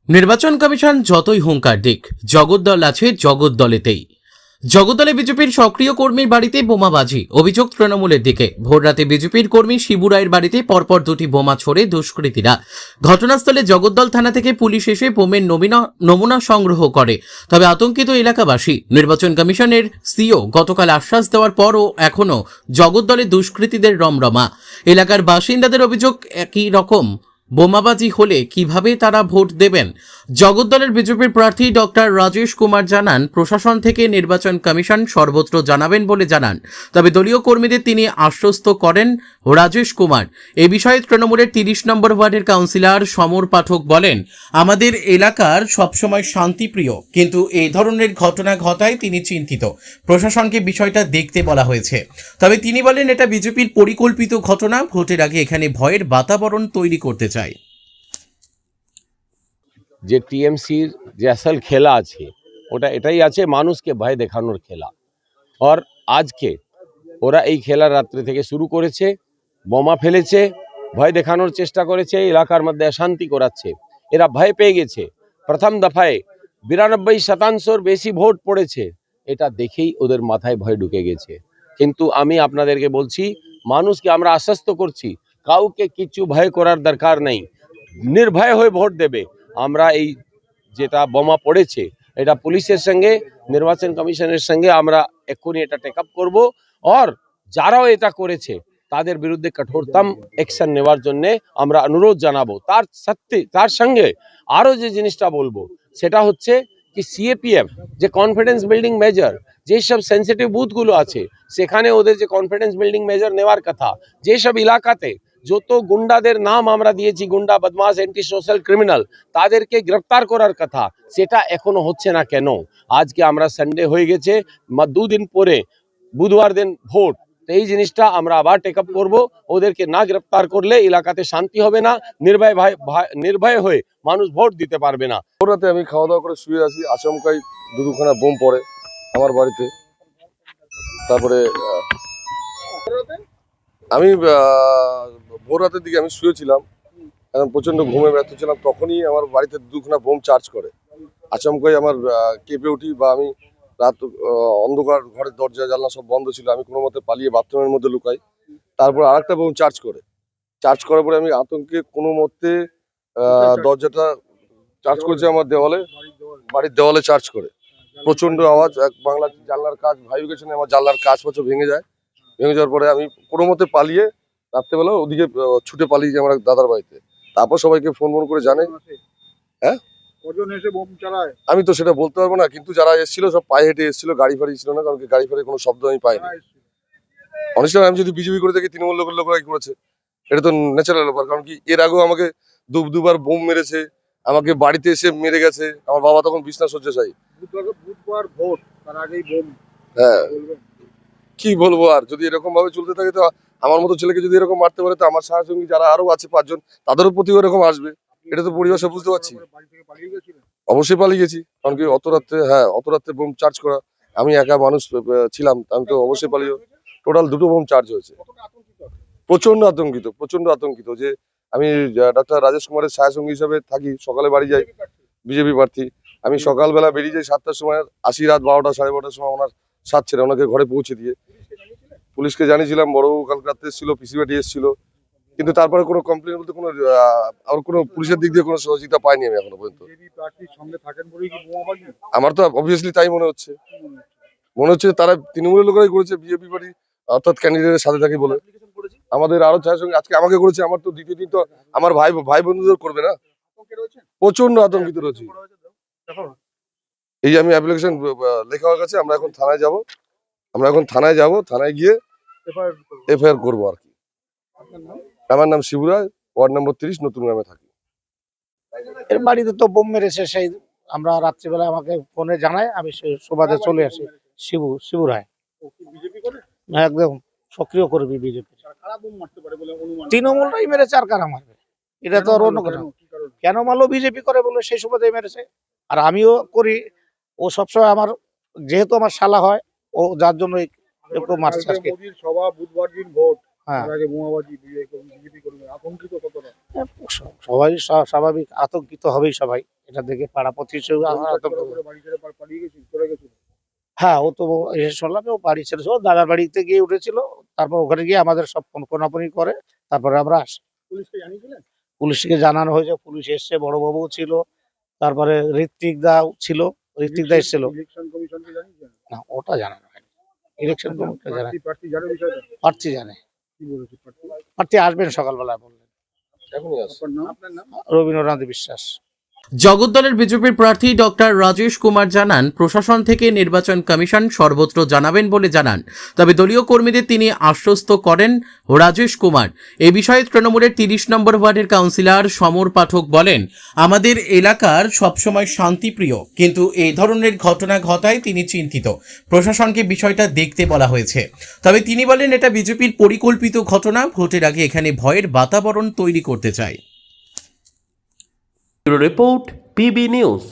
নির্বাচন কমিশন যতই হুঙ্কার দিক, জগদ্দল আছে জগদ্দলেতেই। জগদ্দলে বিজেপির সক্রিয় কর্মীর বাড়িতে বোমাবাজি, অভিযোগ তৃণমূলের দিকে। ভোররাতে বিজেপির কর্মী শিবু রায়ের বাড়িতে পরপর দুটি বোমা ছোড়ে দুষ্কৃতীরা। ঘটনাস্থলে জগদ্দল থানা থেকে পুলিশ এসে বোমের নমুনা সংগ্রহ করে। তবে আতঙ্কিত এলাকাবাসী। নির্বাচন কমিশনের সিও গতকাল আশ্বাস দেওয়ার পরও এখনও জগদ্দলে দুষ্কৃতীদের রমরমা। এলাকার বাসিন্দাদের অভিযোগ, একই রকম বোমাবাজি হলে কিভাবে তারা ভোট দেবেন। জগদ্দলের বিজেপির প্রার্থী ডক্টর রাজেশ কুমার জানান, প্রশাসন থেকে নির্বাচন কমিশন সর্বত্র জানাবেন বলে জানান। তবে দলীয় কর্মীদের তিনি আশ্বস্ত করেন রাজেশ কুমার। এ বিষয়ে তৃণমূলের 30 নম্বর ওয়ার্ডের কাউন্সিলর সমর পাঠক বলেন, আমাদের এলাকার সবসময় শান্তিপ্রিয়, কিন্তু এই ধরনের ঘটনা ঘটায় তিনি চিন্তিত। প্রশাসনকে বিষয়টা দেখতে বলা হয়েছে। তবে তিনি বলেন, এটা বিজেপির পরিকল্পিত ঘটনা। ভোটের আগে এখানে ভয়ের বাতাবরণ তৈরি করতে চায়। যে টিএমসির যে আসল খেলা আছে ওটা এটাই আছে, মানুষকে ভয় দেখানোর খেলা। আর আজকে ওরা এই খেলা রাত্রে থেকে শুরু করেছে, বোমা ফেলেছে, ভয় দেখানোর চেষ্টা করেছে, এলাকার মধ্যে অশান্তি করাচ্ছে। এরা ভয় পেয়ে গেছে। প্রথম দফায় 92% বেশি ভোট পড়েছে, এটা দেখেই ওদের মাথায় ভয় ঢুকে গেছে। কিন্তু আমি আপনাদেরকে বলছি, মানুষকে আমরা আশ্বস্ত করছি, কাউকে কিছু ভয় করার দরকার নেই, নির্ভয় হয়ে ভোট দেবে। আমরা এই যেটা বোমা পড়েছে এটা পুলিশের সঙ্গে নির্বাচন কমিশনের সঙ্গে আমরা এক্ষুনি এটা টেক আপ করবো। আর যারাও এটা করেছে তাদের বিরুদ্ধে কঠোরতম অ্যাকশন নেওয়ার জন্য আমরা অনুরোধ জানাবো। তার সঙ্গে আরও যে জিনিসটা বলবো সেটা হচ্ছে কি, সিএপিএফ যে কনফিডেন্স বিল্ডিং মেজার, যেসব সেন্সিটিভ বুথগুলো আছে সেখানে ওদের যে কনফিডেন্স বিল্ডিং মেজার নেওয়ার কথা, যেসব এলাকাতে যত গুন্ডাদের নাম আমরা দিয়েছি, গুন্ডা, বদমাশ, অ্যান্টি সোশ্যাল ক্রিমিনাল, তাদেরকে গ্রেপ্তার করার কথা, সেটা এখনো হচ্ছে না কেন? আজকে আমরা সানডে হয়ে গেছে, 2 দিন পরে বুধবার দিন ভোট। এই জিনিসটা আমরা আবার টেক আপ করবো। ওদেরকে না গ্রেপ্তার করলে এলাকাতে শান্তি হবে না, নির্ভয় হয়ে মানুষ ভোট দিতে পারবে না। ভোররাতে আমি খাওয়া দাওয়া করে শুয়ে আছি, আচমকাই দুখানা বোম পড়ে আমার বাড়িতে। তারপরে আমি ভোর রাতের দিকে আমি শুয়েছিলাম, এখন প্রচন্ড ঘুমে ব্যস্ত ছিলাম, তখনই আমার বাড়িতে দুখানা বোম চার্জ করে। আচমকাই আমার কেঁপে উঠি, বা আমি রাত অন্ধকার, ঘরের দরজা জানলা সব বন্ধ ছিল, আমি কোনো মতে পালিয়ে বাথরুমের মধ্যে লুকাই। তারপর আরেকটা বোম চার্জ করার পরে আমি আতঙ্কে কোনো মতে দরজাটা চার্জ করেছে আমার দেওয়ালে, বাড়ির দেওয়ালে চার্জ করে। প্রচন্ড আওয়াজ, এক বাংলা জানলার কাজ ভাইব্রেশনে আমার জানলার কাজ পাচ্ছ ভেঙে যায়। ভেঙে যাওয়ার পরে আমি কোনো মতে পালিয়ে রাত্রেবেলা ওদিকে ছুটে পালিয়ে যাই আমার দাদার বাড়িতে। তারপর সবাইকে ফোন করে জানে। হ্যাঁ, আমি তো সেটা বলতে পারবো না, কিন্তু যারা এসেছিল সব পায়ে হেঁটে এসেছিল, গাড়ি ফাড়ি ছিল না, কারণ গাড়ি ফাড়ি কোনো শব্দ আমি পাইনি। অনেক আমি যদি বিজেপি করে থাকি, তৃণমূল লোকেরাই করেছে, এটা তো ন্যাচারাল ব্যাপার। কারণ কি, এর আগেও আমাকে দুবার বোম মেরেছে, আমাকে বাড়িতে এসে মেরে গেছে। আমার বাবা তখন বিছনা শয্যাশায়ী। হ্যাঁ, কি বলবো আর, যদি এরকম ভাবে চলতে থাকে তো আমার মতো ছেলেকে যদি এরকম মারতে পারে, তো আমার সঙ্গী যারা আরো আছে 5 জন, তাদেরও প্রতি এরকম আসবে। এটা তো পরিবেশে বুঝতে পারছি। অবশ্যই পালিয়ে গেছি, কারণ কি অত রাত্রে বোম চার্জ করা, আমি একা মানুষ ছিলাম, আমি তো অবশ্যই পালিয়ে। টোটাল 2টো বোম চার্জ হয়েছে। প্রচন্ড আতঙ্কিত যে আমি ডক্টর রাজেশ কুমারের ছায়াসঙ্গী হিসাবে থাকি, সকালে বাড়ি যাই, বিজেপি প্রার্থী। আমি সকালবেলা বেরিয়ে যাই 7টার সময়, আসি রাত 12টা, 12:30 সময় ওনার সাথ ছেড়ে ওনাকে ঘরে পৌঁছে দিয়ে। পুলিশকে জানিয়েছিলাম, বড়বাবু কাল রাত্রে এসেছিল, পিসিবাটি এসেছিল, কিন্তু তারপরে কোনো কমপ্লেন বলতে আর কোনো পুলিশের দিক দিয়ে কোনো সহযোগিতা পাইনি আমি এখনো পর্যন্ত। আমার তো অবভিয়াসলি তাই মনে হচ্ছে তারা তৃণমূলের লোকেরাই করেছে, বিজেপি পার্টি অর্থাৎ ক্যান্ডিডেটের সাথে থাকে বলে। আমাদের আরো ছায়ার সঙ্গে আজকে আমাকে করেছে, আমার তো দ্বিতীয় দিন তো আমার ভাই বন্ধুদের করবে না। প্রচন্ড আতঙ্কিত রয়েছে। এই যে আমি অ্যাপ্লিকেশন লেখা হয়ে গেছে, আমরা এখন থানায় যাব, থানায় গিয়ে এফআইআর করবো আর কি। আমার নাম শিবু রায়, ওয়ার্ড নম্বর 30, নতুন গ্রামে থাকি। এর বাড়িতে তো বোম মেরেছে, সেই আমরা রাত্রিবেলা আমাকে ফোনে জানায়, আমি সুবাদে চলে আসি। শিবু রায় একদম সক্রিয় কর্মী বিজেপি। তৃণমূলটাই মেরেছে, আর কারা মারবে? এটা তো আর অন্য কথা। কেন মারলো? বিজেপি করে বলে সেই সুবাদে মেরেছে। আর আমিও করি, ও সবসময় আমার, যেহেতু আমার শালা হয়, ও যার জন্য মারছে আজকে। সবাই স্বাভাবিক আতঙ্কিত হবেই সবাই, এটা দেখে পাড়া প্রতিবেশী আতঙ্ক। হ্যাঁ, ও তো এসে শুনলাম ও বাড়ি ছেড়ে ও দাদার বাড়িতে গিয়ে উঠেছিল, তারপর ওখানে গিয়ে আমাদের সব ফোনাফোনি করে তারপরে আমরা আসি। পুলিশকে জানানো হয়েছে, পুলিশ এসছে, বড়বাবু ছিল, তারপরে ঋত্বিক দা ছিল, ঋত্বিক দা এসেছিল। না, ওটা জানানো হয়নি। ইলেকশন কমিশন জানে, প্রার্থী জানে, প্রার্থী আসবেন সকালবেলা বললেন। এখনই আসছে। রবীন্দ্রনাথ বিশ্বাস। জগদ্দলের বিজেপির প্রার্থী ডক্টর রাজেশ কুমার জানান, প্রশাসন থেকে নির্বাচন কমিশন সর্বত্র জানাবেন বলে জানান। তবে দলীয় কর্মীদের তিনি আশ্বস্ত করেন রাজেশ কুমার। এ বিষয়ে তৃণমূলের 30 নম্বর ওয়ার্ডের কাউন্সিলর সমর পাঠক বলেন, আমাদের এলাকার সবসময় শান্তিপ্রিয়, কিন্তু এই ধরনের ঘটনা ঘটায় তিনি চিন্তিত। প্রশাসনকে বিষয়টা দেখতে বলা হয়েছে। তবে তিনি বলেন, এটা বিজেপির পরিকল্পিত ঘটনা, ভোটের আগে এখানে ভয়ের বাতাবরণ তৈরি করতে চায়। Report PB news.